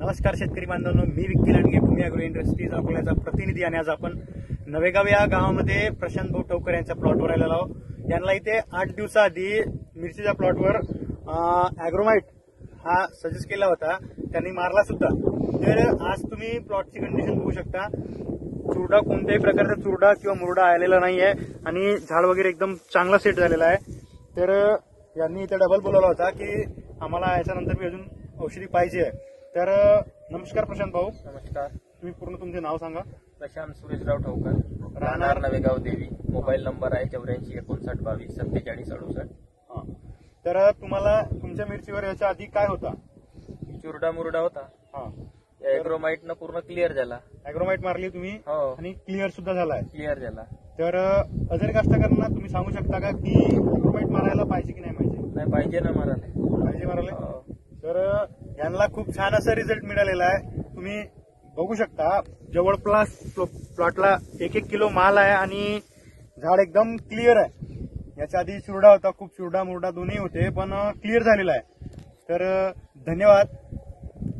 नमस्कार शेतकरी बांधवांनो, मी विक्की लांडगे, भूमी अॅग्रो इंडस्ट्रीज अकोल्याचा प्रतिनिधी. आणि आज आपण नवेगाव या गावामध्ये प्रशांत भाऊ ठोकर यांच्या प्लॉटवर आलेलो आहोत. यांना इथे 8 दिवसाआधी मिरचीच्या प्लॉटवर अॅग्रोमाइट हा सजेस्ट केला होता, त्यांनी मारला सुद्धा. तर आज तुम्ही प्लॉटची कंडिशन बघू शकता. चुरडा, कोणत्याही प्रकारचा चुरडा किंवा मुरडा आलेला नाहीये आणि झाड वगैरे एकदम चांगला सेट झालेला आहे. तर यांनी इथे डबल बोलवला होता की आम्हाला याच्यानंतर बी अजून औषधी पाहिजे. तर नमस्कार प्रशांत भाऊ. नमस्कार. तुम्ही पूर्ण तुमचे नाव सांगा. प्रशांत सुरेशराव ठोकर, राहणार नवेगाव देवी. मोबाईल नंबर आहे 84 59 22 47 68. तर तुम्हाला तुमच्या मिरचीवर याच्या आधी काय होता? चुरडा मुरडा होता. एग्रोमाइटनं पूर्ण क्लिअर झाला. अॅग्रोमाइट मारली तुम्ही हो, आणि क्लिअर सुद्धा झालाय. क्लिअर झाला. तर अजून कास्तकारांना तुम्ही सांगू शकता का की अॅग्रोमाइट मारायला पाहिजे की नाही पाहिजे? नाही पाहिजे ना मारायला. पाहिजे मारायला. हो. तर यांना खूप छान असा रिझल्ट मिळालेला आहे. तुम्ही बघू शकता जवळपास प्लॉटला 1-1 किलो माल आहे आणि झाड एकदम क्लिअर आहे. याच्या आधी चुरडा होता, खूप चुरडा मुरडा दोन्ही होते, पण क्लिअर झालेला आहे. तर धन्यवाद.